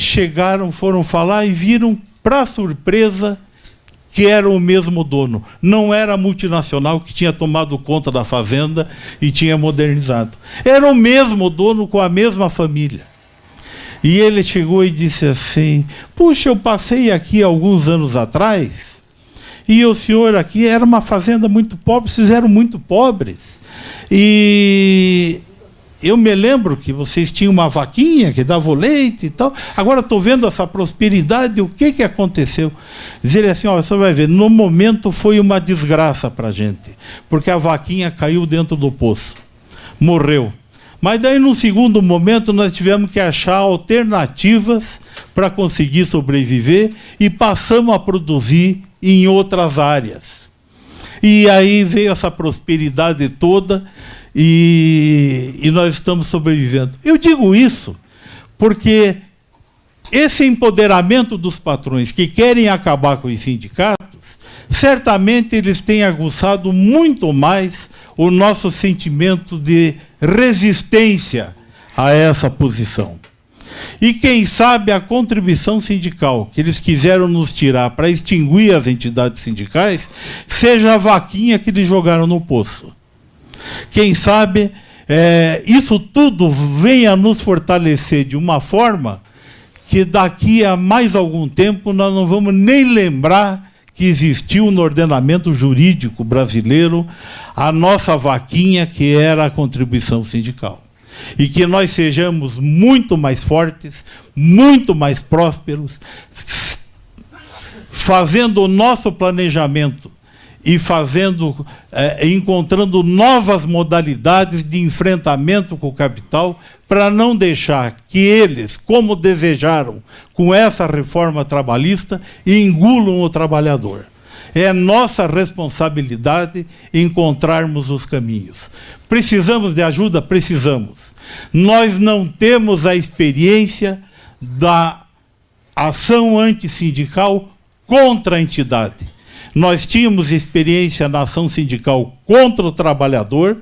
foram falar e viram, para surpresa, que era o mesmo dono. Não era a multinacional que tinha tomado conta da fazenda e tinha modernizado. Era o mesmo dono com a mesma família. E ele chegou e disse assim: puxa, eu passei aqui alguns anos atrás, e o senhor aqui era uma fazenda muito pobre, vocês eram muito pobres. E eu me lembro que vocês tinham uma vaquinha que dava o leite e tal. Agora estou vendo essa prosperidade, o que aconteceu? Diz ele assim: você vai ver, no momento foi uma desgraça para a gente, porque a vaquinha caiu dentro do poço, morreu. Mas daí, num segundo momento, nós tivemos que achar alternativas para conseguir sobreviver e passamos a produzir em outras áreas. E aí veio essa prosperidade toda e nós estamos sobrevivendo. Eu digo isso porque esse empoderamento dos patrões que querem acabar com os sindicatos certamente eles têm aguçado muito mais o nosso sentimento de resistência a essa posição. E quem sabe a contribuição sindical que eles quiseram nos tirar para extinguir as entidades sindicais seja a vaquinha que eles jogaram no poço. Quem sabe isso tudo venha nos fortalecer de uma forma que daqui a mais algum tempo nós não vamos nem lembrar que existiu no ordenamento jurídico brasileiro a nossa vaquinha, que era a contribuição sindical. E que nós sejamos muito mais fortes, muito mais prósperos, fazendo o nosso planejamento e encontrando novas modalidades de enfrentamento com o capital, para não deixar que eles, como desejaram com essa reforma trabalhista, engulam o trabalhador. É nossa responsabilidade encontrarmos os caminhos. Precisamos de ajuda? Precisamos. Nós não temos a experiência da ação antissindical contra a entidade. Nós tínhamos experiência na ação sindical contra o trabalhador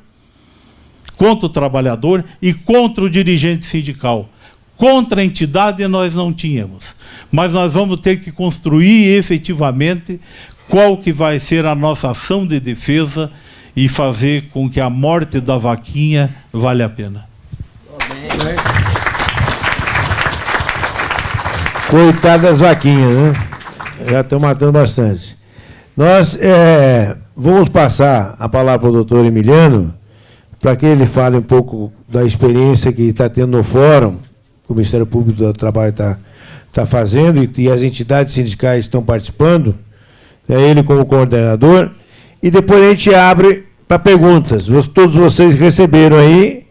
e contra o dirigente sindical. Contra a entidade nós não tínhamos. Mas nós vamos ter que construir efetivamente qual que vai ser a nossa ação de defesa e fazer com que a morte da vaquinha valha a pena. Coitadas das vaquinhas, né? Já estão matando bastante. Nós vamos passar a palavra para o doutor Emiliano, para que ele fale um pouco da experiência que está tendo no fórum, que o Ministério Público do Trabalho está fazendo, e as entidades sindicais estão participando, ele como coordenador, e depois a gente abre para perguntas. Todos vocês receberam aí,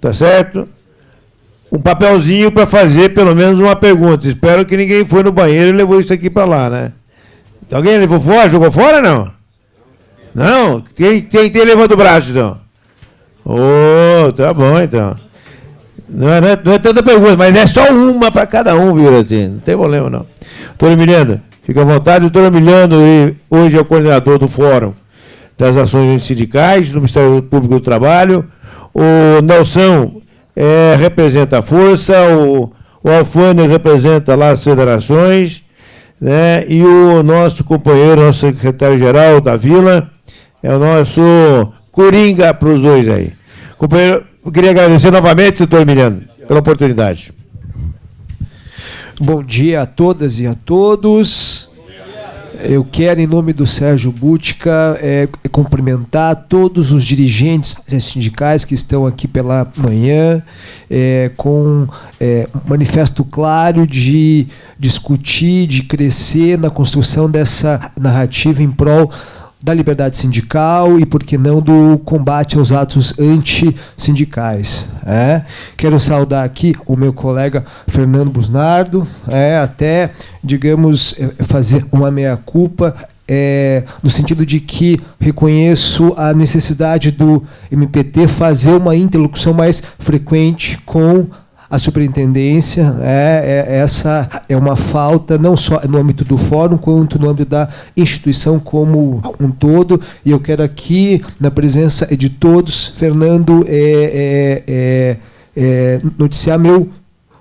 tá certo? Um papelzinho para fazer pelo menos uma pergunta. Espero que ninguém foi no banheiro e levou isso aqui para lá, né? Alguém levou fora? Jogou fora, não? Não? Quem levanta o braço, então? Tá bom, então. Não é tanta pergunta, mas é só uma para cada um, viu, assim? Não tem problema, não. Doutor Emiliano, fica à vontade. Doutor Emiliano, hoje é o coordenador do Fórum das Ações Sindicais do Ministério Público do Trabalho. O Nelson representa a Força, o Alfânia representa lá as federações, né? E o nosso companheiro, nosso secretário-geral da Vila, é o nosso coringa para os dois aí. Companheiro, eu queria agradecer novamente, doutor Emiliano, pela oportunidade. Bom dia a todas e a todos. Eu quero, em nome do Sérgio Butka, cumprimentar todos os dirigentes sindicais que estão aqui pela manhã, com manifesto claro de discutir, de crescer na construção dessa narrativa em prol da liberdade sindical e, por que não, do combate aos atos antissindicais. Quero saudar aqui o meu colega Fernando Busnardo, até, digamos, fazer uma meia-culpa, no sentido de que reconheço a necessidade do MPT fazer uma interlocução mais frequente com a superintendência. Essa é uma falta, não só no âmbito do fórum, quanto no âmbito da instituição como um todo. E eu quero aqui, na presença de todos, Fernando, noticiar meu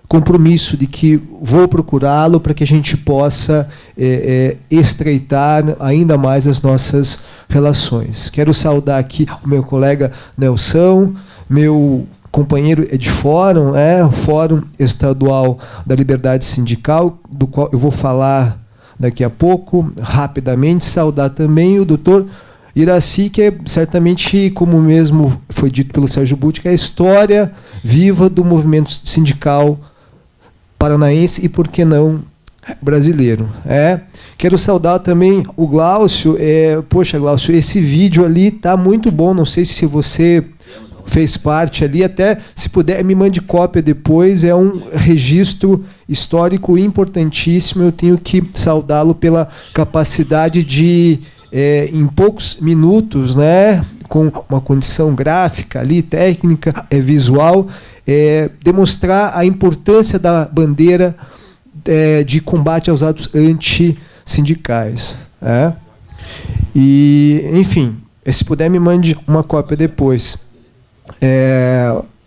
compromisso de que vou procurá-lo para que a gente possa estreitar ainda mais as nossas relações. Quero saudar aqui o meu colega Nelson, meu companheiro de fórum, o Fórum Estadual da Liberdade Sindical, do qual eu vou falar daqui a pouco, rapidamente. Saudar também o doutor Iraci, que é certamente, como mesmo foi dito pelo Sérgio Butka, é a história viva do movimento sindical paranaense e, por que não, brasileiro. Quero saudar também o Glaucio. Poxa, Glaucio, esse vídeo ali está muito bom, não sei se você fez parte ali, até se puder me mande cópia depois, é um registro histórico importantíssimo. Eu tenho que saudá-lo pela capacidade de, em poucos minutos, com uma condição gráfica ali, técnica, visual, demonstrar a importância da bandeira de combate aos atos antissindicais. E, enfim, se puder, me mande uma cópia depois.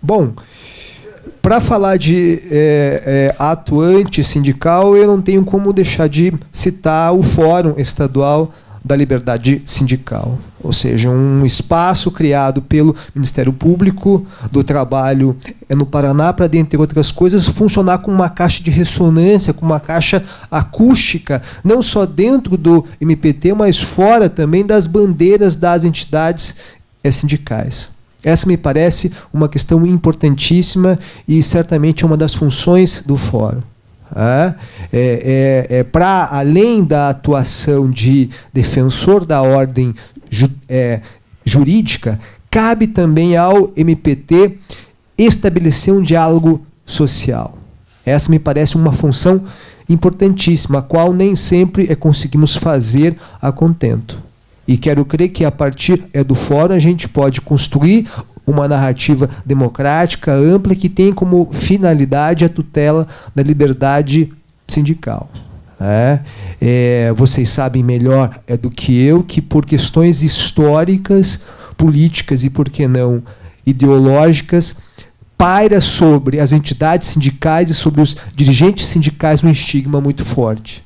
Bom, para falar de ato antissindical, eu não tenho como deixar de citar o Fórum Estadual da Liberdade Sindical, ou seja, um espaço criado pelo Ministério Público do Trabalho no Paraná para, dentre outras coisas, funcionar como uma caixa de ressonância, como uma caixa acústica, não só dentro do MPT, mas fora também das bandeiras das entidades sindicais. Essa me parece uma questão importantíssima e certamente é uma das funções do Fórum. Para além da atuação de defensor da ordem jurídica, cabe também ao MPT estabelecer um diálogo social. Essa me parece uma função importantíssima, a qual nem sempre conseguimos fazer a contento. E quero crer que, a partir do fórum, a gente pode construir uma narrativa democrática, ampla, que tem como finalidade a tutela da liberdade sindical. Vocês sabem melhor do que eu que, por questões históricas, políticas e, por que não, ideológicas, paira sobre as entidades sindicais e sobre os dirigentes sindicais um estigma muito forte.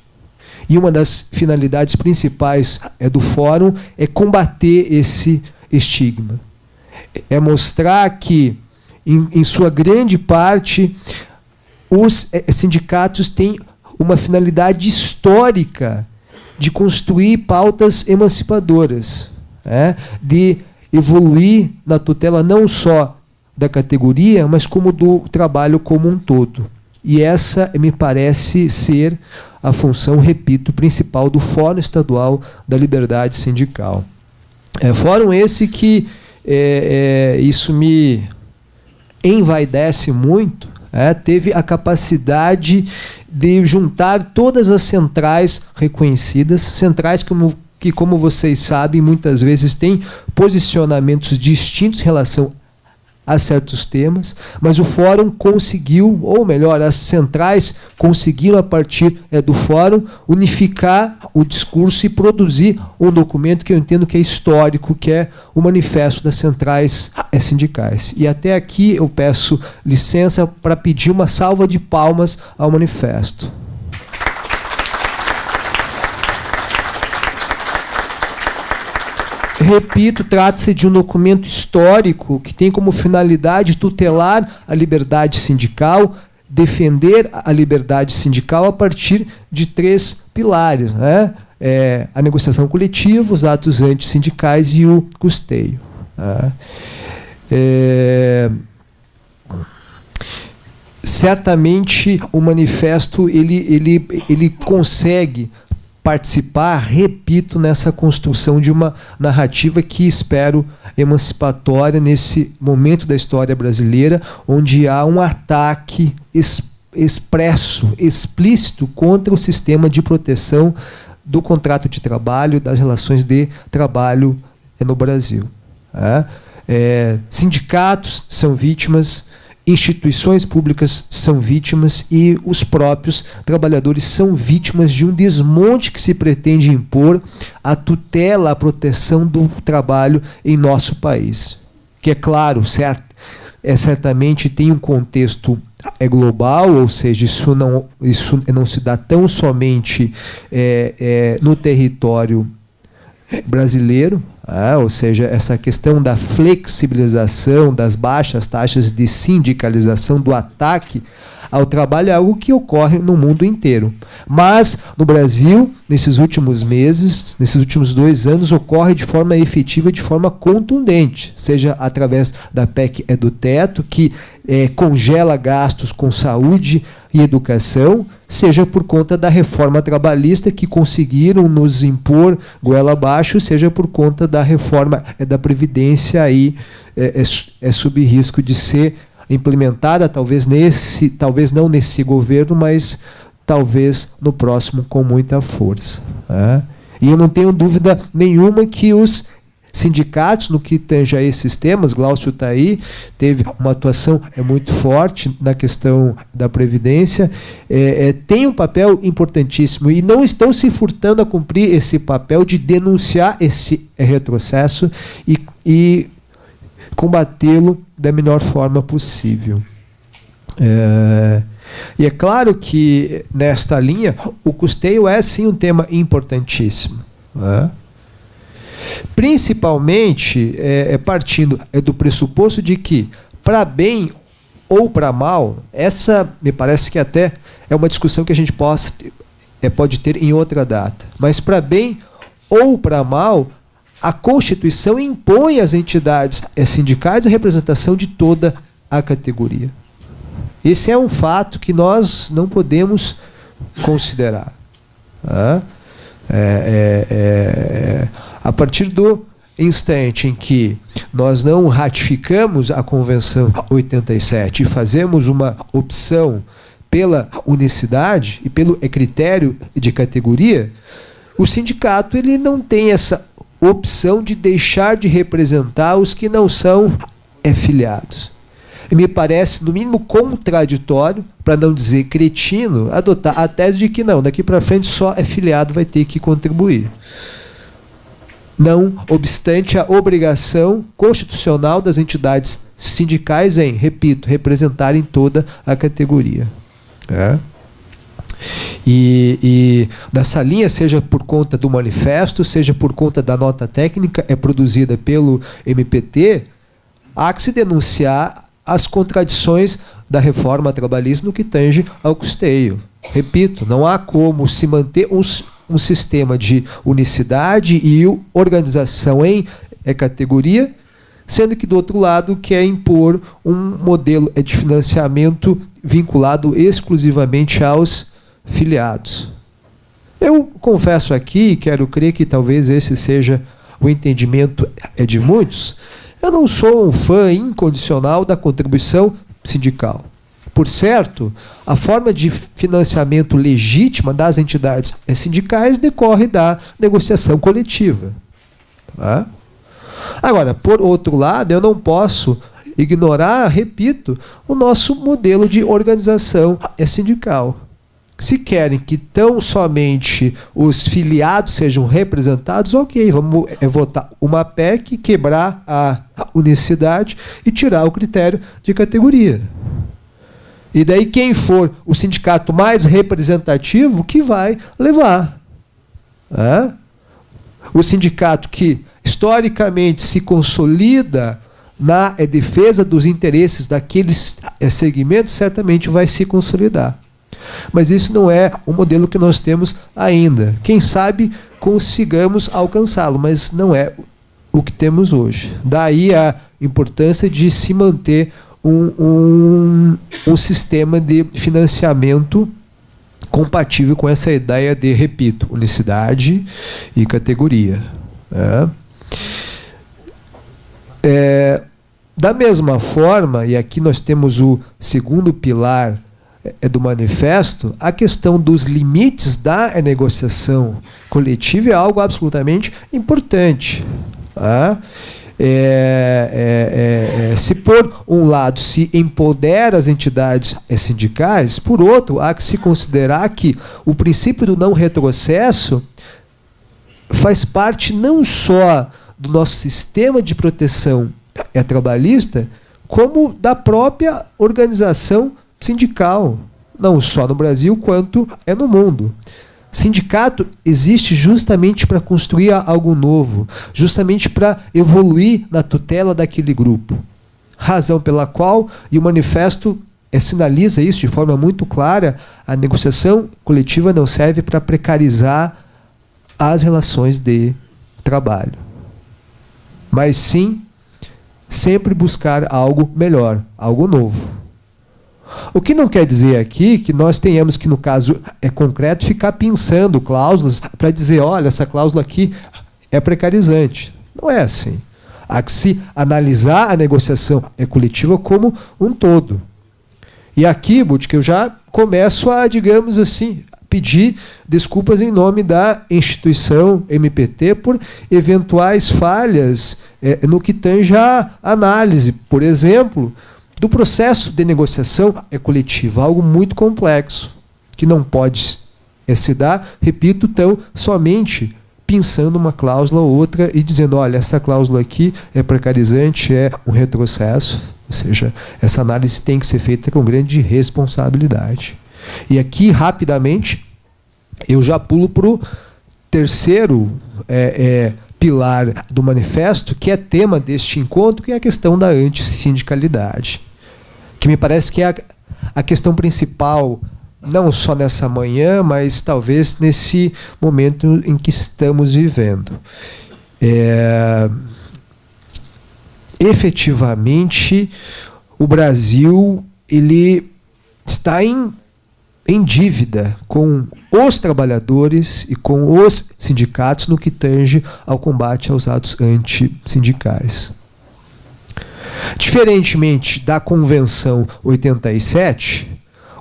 E uma das finalidades principais do fórum é combater esse estigma. É mostrar que, em sua grande parte, os sindicatos têm uma finalidade histórica de construir pautas emancipadoras, de evoluir na tutela não só da categoria, mas como do trabalho como um todo. E essa me parece ser a função, repito, principal do Fórum Estadual da Liberdade Sindical. Fórum esse que isso me envaidece muito, teve a capacidade de juntar todas as centrais reconhecidas, centrais que, como vocês sabem, muitas vezes têm posicionamentos distintos em relação a certos temas, mas o fórum conseguiu, ou melhor, as centrais conseguiram, a partir do fórum, unificar o discurso e produzir um documento que eu entendo que é histórico, que é o Manifesto das Centrais Sindicais. E até aqui eu peço licença para pedir uma salva de palmas ao manifesto. Repito, trata-se de um documento histórico que tem como finalidade tutelar a liberdade sindical, defender a liberdade sindical a partir de 3 pilares, a negociação coletiva, os atos antissindicais e o custeio. Certamente o manifesto ele consegue participar, repito, nessa construção de uma narrativa que espero emancipatória nesse momento da história brasileira, onde há um ataque expresso, explícito contra o sistema de proteção do contrato de trabalho, das relações de trabalho no Brasil. Sindicatos são vítimas, instituições públicas são vítimas e os próprios trabalhadores são vítimas de um desmonte que se pretende impor à tutela, à proteção do trabalho em nosso país. Que é claro, certamente tem um contexto global, ou seja, isso não se dá tão somente no território brasileiro, ou seja, essa questão da flexibilização, das baixas taxas de sindicalização, do ataque ao trabalho é algo que ocorre no mundo inteiro. Mas, no Brasil, nesses últimos meses, nesses últimos 2 anos, ocorre de forma efetiva, de forma contundente, seja através da PEC do teto, que congela gastos com saúde e educação, seja por conta da reforma trabalhista que conseguiram nos impor goela abaixo, seja por conta da reforma da Previdência, aí sob risco de ser implementada, talvez não nesse governo, mas talvez no próximo com muita força. E eu não tenho dúvida nenhuma que os sindicatos no que tange a esses temas. Glaucio está aí, teve uma atuação muito forte na questão da Previdência, tem um papel importantíssimo e não estão se furtando a cumprir esse papel de denunciar esse retrocesso e combatê-lo da melhor forma possível. E é claro que, nesta linha, o custeio é, sim, um tema importantíssimo. Né? Principalmente partindo do pressuposto de que, para bem ou para mal, essa me parece que até é uma discussão que a gente pode ter em outra data. Mas, para bem ou para mal, a Constituição impõe às entidades sindicais a representação de toda a categoria. Esse é um fato que nós não podemos considerar. Tá? A partir do instante em que nós não ratificamos a Convenção 87 e fazemos uma opção pela unicidade e pelo critério de categoria, o sindicato ele não tem essa opção de deixar de representar os que não são filiados. E me parece, no mínimo, contraditório, para não dizer cretino, adotar a tese de que não, daqui para frente só filiado vai ter que contribuir. Não obstante a obrigação constitucional das entidades sindicais em, repito, representarem toda a categoria. E nessa linha, seja por conta do manifesto, seja por conta da nota técnica produzida pelo MPT, há que se denunciar as contradições da reforma trabalhista no que tange ao custeio. Repito, não há como se manter um sistema de unicidade e organização em categoria, sendo que, do outro lado, quer impor um modelo de financiamento vinculado exclusivamente aos filiados. Eu confesso aqui, e quero crer que talvez esse seja o entendimento de muitos, eu não sou um fã incondicional da contribuição sindical. Por certo, a forma de financiamento legítima das entidades sindicais decorre da negociação coletiva. Tá? Agora, por outro lado, eu não posso ignorar, repito, o nosso modelo de organização sindical. Se querem que tão somente os filiados sejam representados, ok, vamos votar uma PEC, quebrar a unicidade e tirar o critério de categoria. E daí quem for o sindicato mais representativo que vai levar. O sindicato que historicamente se consolida na defesa dos interesses daqueles segmentos certamente vai se consolidar. Mas isso não é o modelo que nós temos ainda. Quem sabe consigamos alcançá-lo, mas não é o que temos hoje. Daí a importância de se manter um sistema de financiamento compatível com essa ideia de, repito, unicidade e categoria. Da mesma forma, e aqui nós temos o segundo pilar do manifesto, a questão dos limites da negociação coletiva é algo absolutamente importante. Se por um lado se empodera as entidades sindicais, por outro, há que se considerar que o princípio do não retrocesso faz parte não só do nosso sistema de proteção trabalhista, como da própria organização sindical, não só no Brasil quanto no mundo. Sindicato existe justamente para construir algo novo, justamente para evoluir na tutela daquele grupo. Razão pela qual, e o manifesto sinaliza isso de forma muito clara, a negociação coletiva não serve para precarizar as relações de trabalho, mas sim sempre buscar algo melhor, algo novo. O que não quer dizer aqui que nós tenhamos que, no caso concreto, ficar pensando cláusulas para dizer, olha, essa cláusula aqui é precarizante. Não é assim. Há que se analisar a negociação coletiva como um todo. E aqui, Butch, que eu já começo a, digamos assim, pedir desculpas em nome da instituição MPT por eventuais falhas no que tange à análise, por exemplo, do processo de negociação coletiva, algo muito complexo, que não pode se dar, repito, tão somente pensando uma cláusula ou outra e dizendo, olha, essa cláusula aqui é precarizante, é um retrocesso. Ou seja, essa análise tem que ser feita com grande responsabilidade. E aqui, rapidamente, eu já pulo para o terceiro pilar do manifesto, que é tema deste encontro, que é a questão da antissindicalidade, que me parece que é a questão principal, não só nessa manhã, mas talvez nesse momento em que estamos vivendo. Efetivamente, o Brasil ele está em dívida com os trabalhadores e com os sindicatos no que tange ao combate aos atos antissindicais. Diferentemente da Convenção 87,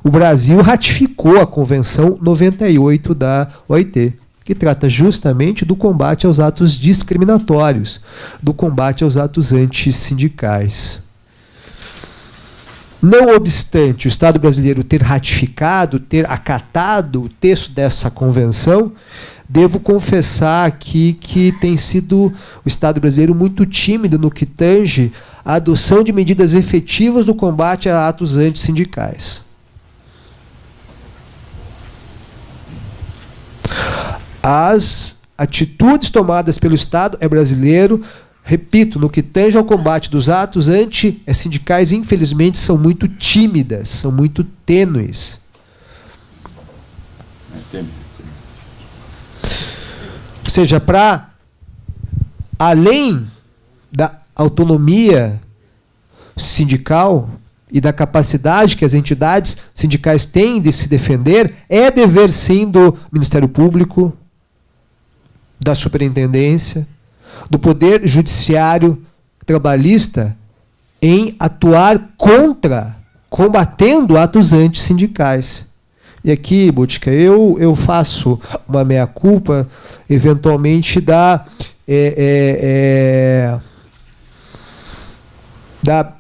o Brasil ratificou a Convenção 98 da OIT, que trata justamente do combate aos atos discriminatórios, do combate aos atos antissindicais. Não obstante o Estado brasileiro ter ratificado, ter acatado o texto dessa convenção, devo confessar aqui que tem sido o Estado brasileiro muito tímido no que tange a adoção de medidas efetivas no combate a atos antissindicais. As atitudes tomadas pelo Estado brasileiro, repito, no que tange ao combate dos atos antissindicais, infelizmente, são muito tímidas, são muito tênues. Ou seja, para além da autonomia sindical e da capacidade que as entidades sindicais têm de se defender, é dever sim do Ministério Público, da Superintendência, do Poder Judiciário Trabalhista em atuar combatendo atos antissindicais. E aqui, Butica, eu faço uma meia-culpa, eventualmente, da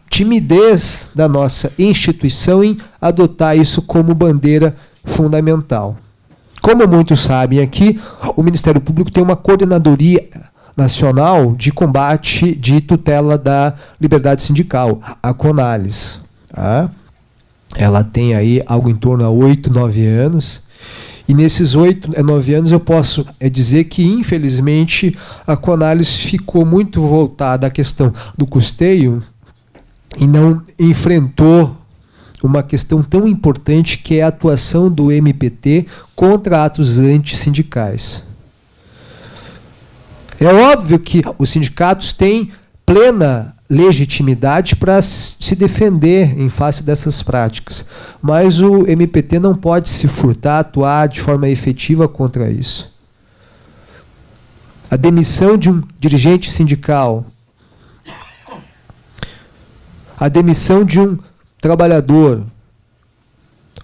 timidez da nossa instituição em adotar isso como bandeira fundamental. Como muitos sabem aqui, o Ministério Público tem uma coordenadoria nacional de combate de tutela da liberdade sindical, a CONALES. Tá? Ela tem aí algo em torno a 8, 9 anos. E nesses 8, 9 anos eu posso dizer que, infelizmente, a CONALES ficou muito voltada à questão do custeio e não enfrentou uma questão tão importante que é a atuação do MPT contra atos antissindicais. É óbvio que os sindicatos têm plena legitimidade para se defender em face dessas práticas, mas o MPT não pode se furtar, atuar de forma efetiva contra isso. A demissão de um dirigente sindical, a demissão de um trabalhador,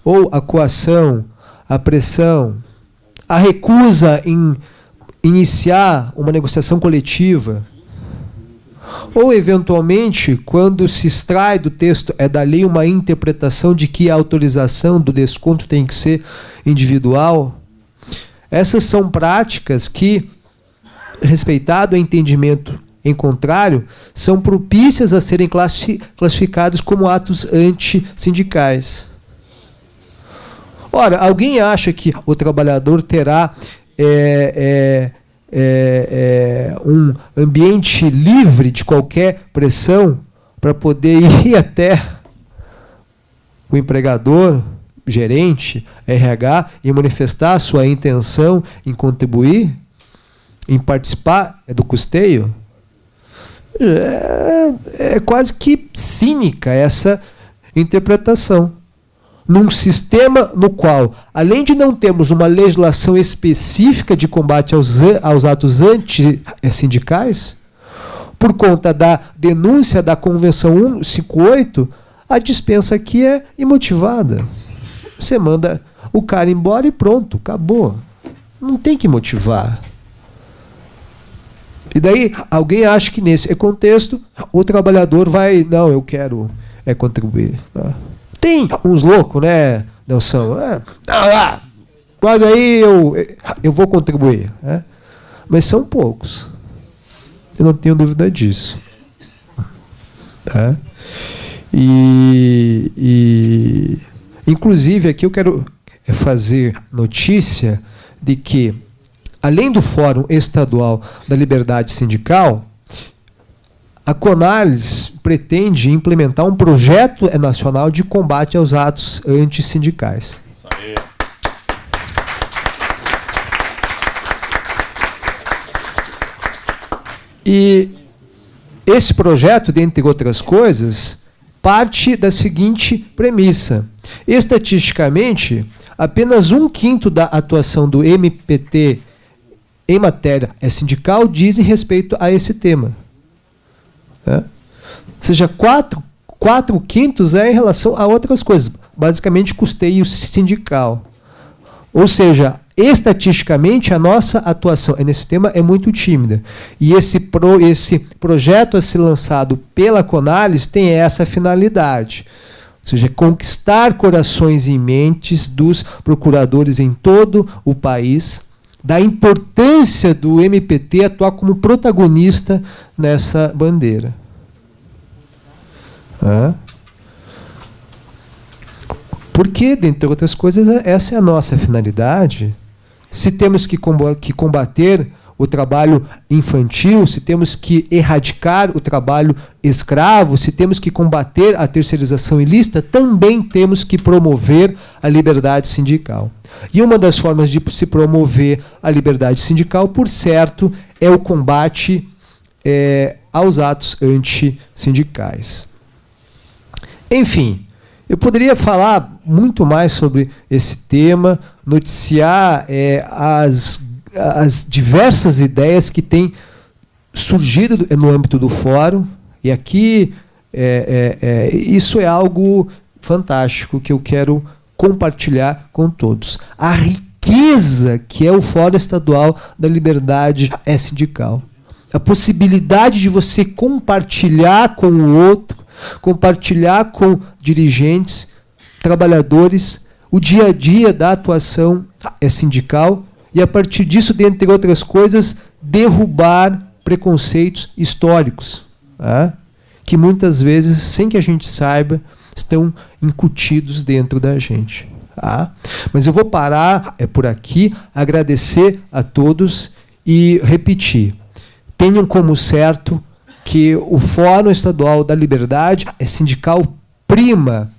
ou a coação, a pressão, a recusa em iniciar uma negociação coletiva, ou, eventualmente, quando se extrai do texto da lei uma interpretação de que a autorização do desconto tem que ser individual, essas são práticas que, respeitado o entendimento em contrário, são propícias a serem classificadas como atos antissindicais. Ora, alguém acha que o trabalhador terá um ambiente livre de qualquer pressão para poder ir até o empregador, gerente, RH, e manifestar sua intenção em contribuir, em participar do custeio? É quase que cínica essa interpretação. Num sistema no qual, além de não termos uma legislação específica de combate aos atos antissindicais, por conta da denúncia da Convenção 158, a dispensa aqui é imotivada. Você manda o cara ir embora e pronto, acabou. Não tem que motivar. E daí alguém acha que nesse contexto o trabalhador vai, não, eu quero contribuir. Tem uns loucos, né, Nelson? Mas aí eu vou contribuir. Né? Mas são poucos. Eu não tenho dúvida disso. Tá? Inclusive, aqui eu quero fazer notícia de que, além do Fórum Estadual da Liberdade Sindical, a CONALES pretende implementar um projeto nacional de combate aos atos antissindicais. E esse projeto, dentre outras coisas, parte da seguinte premissa. Estatisticamente, apenas 1/5 da atuação do MPT em matéria sindical dizem respeito a esse tema. Ou seja, 4/5 é em relação a outras coisas, basicamente custeio sindical. Ou seja, estatisticamente, a nossa atuação nesse tema é muito tímida. E esse projeto a ser lançado pela CONALES tem essa finalidade. Ou seja, conquistar corações e mentes dos procuradores em todo o país, da importância do MPT atuar como protagonista nessa bandeira. Porque, dentre outras coisas, essa é a nossa finalidade. Se temos que combater o trabalho infantil, se temos que erradicar o trabalho escravo, se temos que combater a terceirização ilícita, também temos que promover a liberdade sindical. E uma das formas de se promover a liberdade sindical, por certo, é o combate aos atos antissindicais. Enfim, eu poderia falar muito mais sobre esse tema, noticiar as diversas ideias que têm surgido no âmbito do fórum, e aqui isso é algo fantástico que eu quero compartilhar com todos. A riqueza que é o Fórum Estadual da Liberdade Sindical. A possibilidade de você compartilhar com o outro, compartilhar com dirigentes, trabalhadores, o dia a dia da atuação sindical e, a partir disso, dentre outras coisas, derrubar preconceitos históricos, que muitas vezes, sem que a gente saiba, estão incutidos dentro da gente. Mas eu vou parar por aqui, agradecer a todos e repetir. Tenham como certo que o Fórum Estadual da Liberdade Sindical prima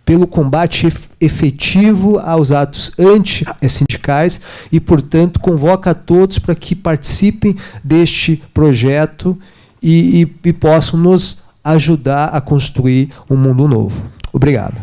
pelo combate efetivo aos atos antissindicais e, portanto, convoca a todos para que participem deste projeto e possam nos ajudar a construir um mundo novo. Obrigado.